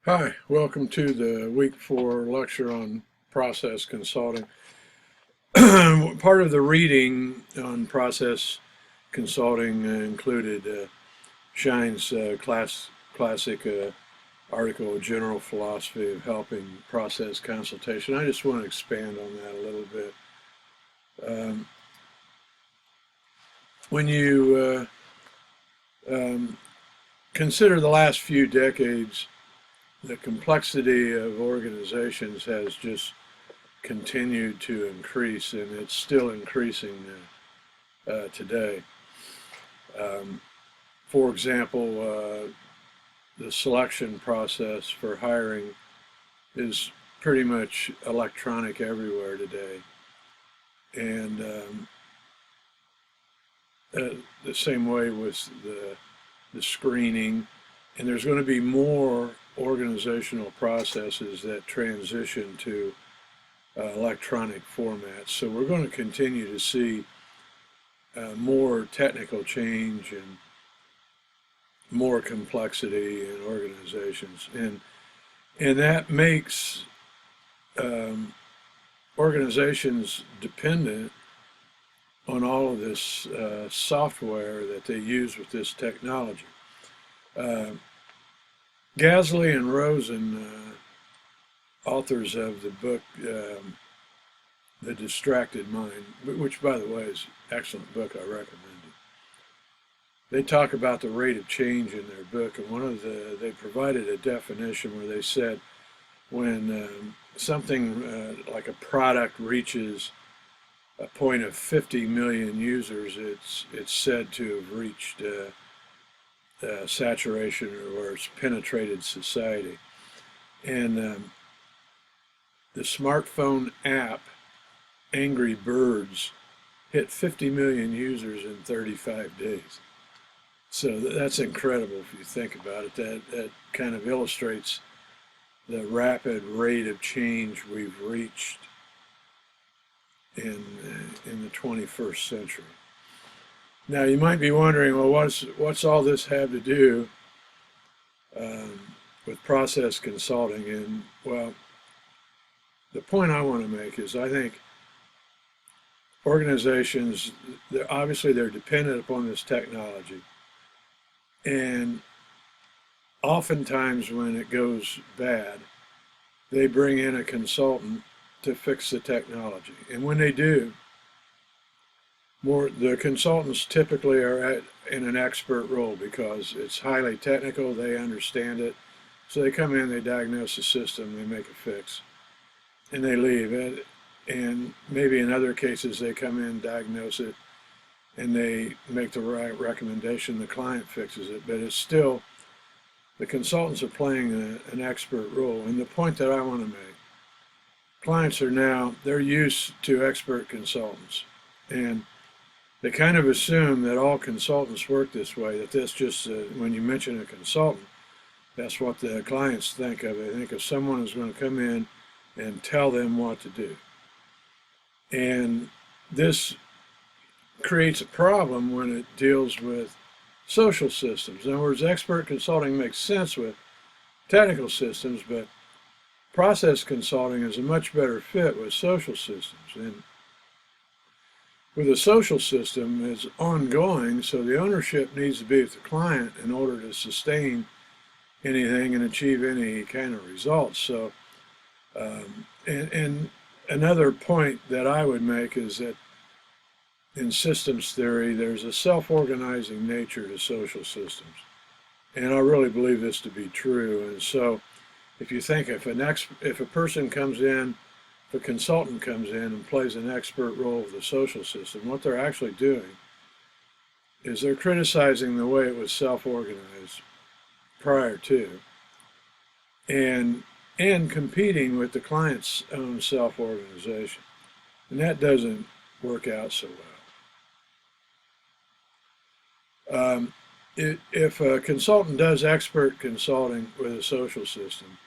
Hi, welcome to the week 4 lecture on process consulting. Part of the reading on process consulting included Shine's classic article, General Philosophy of Helping Process Consultation. I just want to expand on that a little bit. When you consider the last few decades, the complexity of organizations has just continued to increase, and it's still increasing today. For example, the selection process for hiring is pretty much electronic everywhere today. And the same way with the screening, and there's going to be more organizational processes that transition to electronic formats. So we're going to continue to see more technical change and more complexity in organizations, and that makes organizations dependent on all of this software that they use with this technology. Gasley and Rosen, authors of the book The Distracted Mind, which by the way is an excellent book, I recommend it. They talk about the rate of change in their book, and they provided a definition where they said when something like a product reaches a point of 50 million users, it's said to have reached saturation, or it's penetrated society. And the smartphone app Angry Birds hit 50 million users in 35 days. So that's incredible if you think about it. That kind of illustrates the rapid rate of change we've reached in the 21st century. Now you might be wondering, well, what's all this have to do with process consulting? And well, the point I want to make is I think organizations, obviously they're dependent upon this technology, and oftentimes when it goes bad, they bring in a consultant to fix the technology. And when they do, the consultants typically are in an expert role because it's highly technical, they understand it. So they come in, they diagnose the system, they make a fix, and they leave. And maybe in other cases they come in, diagnose it, and they make the right recommendation, the client fixes it. But it's still, the consultants are playing an expert role. And the point that I want to make, clients they're used to expert consultants. And they kind of assume that all consultants work this way, that that's just, when you mention a consultant, that's what the clients think of. They think of someone who's going to come in and tell them what to do. And this creates a problem when it deals with social systems. In other words, expert consulting makes sense with technical systems, but process consulting is a much better fit with social systems. And with a social system, it's ongoing, so the ownership needs to be with the client in order to sustain anything and achieve any kind of results. So, and another point that I would make is that in systems theory, there's a self-organizing nature to social systems. And I really believe this to be true. And so if you think if a person comes in, if a consultant comes in and plays an expert role with the social system, what they're actually doing is they're criticizing the way it was self-organized prior to, and competing with the client's own self-organization. And that doesn't work out so well. If a consultant does expert consulting with a social system,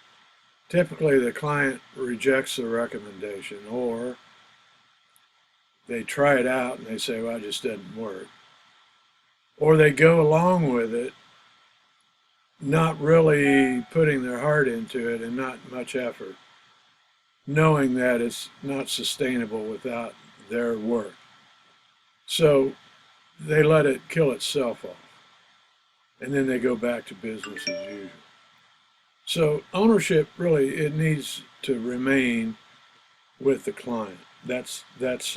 typically the client rejects the recommendation, or they try it out and they say, well, it just doesn't work. Or they go along with it not really putting their heart into it and not much effort, knowing that it's not sustainable without their work. So they let it kill itself off, and then they go back to business as usual. So ownership, really, it needs to remain with the client. That's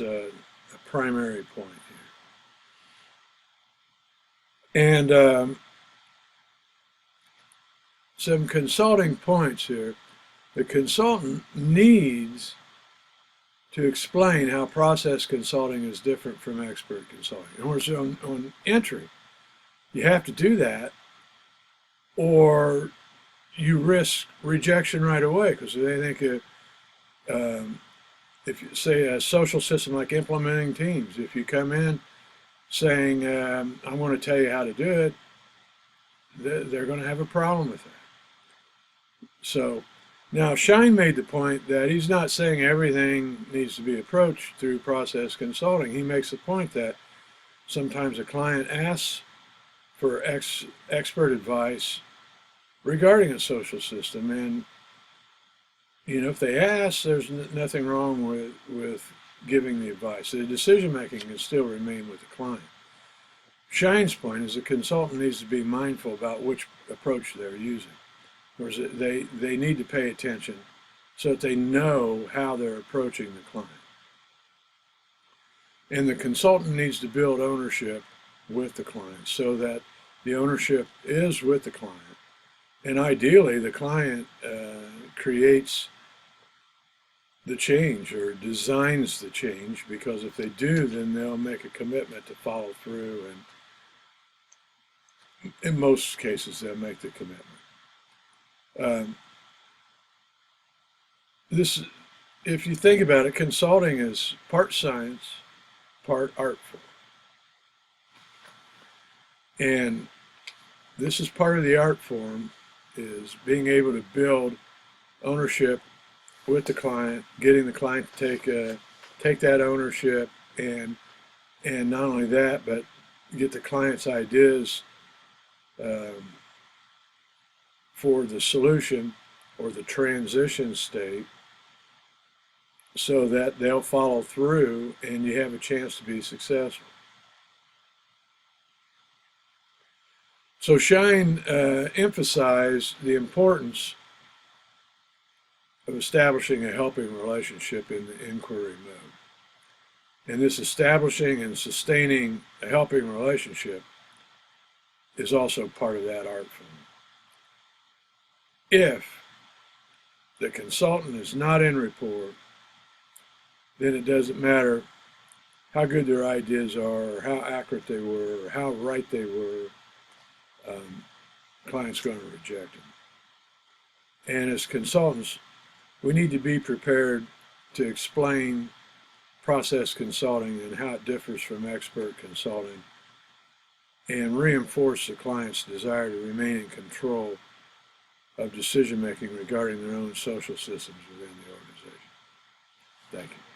a primary point here. And some consulting points here. The consultant needs to explain how process consulting is different from expert consulting. In other words, on entry, you have to do that, or you risk rejection right away, because they think if you say a social system like implementing teams, if you come in saying, I want to tell you how to do it, they're going to have a problem with that. So now Shine made the point that he's not saying everything needs to be approached through process consulting. He makes the point that sometimes a client asks for expert advice regarding a social system, and if they ask, there's nothing wrong with giving the advice. The decision making can still remain with the client. Shine's point is the consultant needs to be mindful about which approach they're using. Whereas they need to pay attention so that they know how they're approaching the client. And the consultant needs to build ownership with the client so that the ownership is with the client. And ideally, the client creates the change or designs the change, because if they do, then they'll make a commitment to follow through, and in most cases, they'll make the commitment. If you think about it, consulting is part science, part artful. And this is part of the art form, is being able to build ownership with the client, getting the client to take that ownership, and not only that, but get the client's ideas for the solution or the transition state, so that they'll follow through and you have a chance to be successful. So Shine emphasized the importance of establishing a helping relationship in the inquiry mode. And this establishing and sustaining a helping relationship is also part of that art form. If the consultant is not in rapport, then it doesn't matter how good their ideas are, or how accurate they were, or how right they were, client's going to reject them. And as consultants, we need to be prepared to explain process consulting and how it differs from expert consulting, and reinforce the client's desire to remain in control of decision making regarding their own social systems within the organization. Thank you.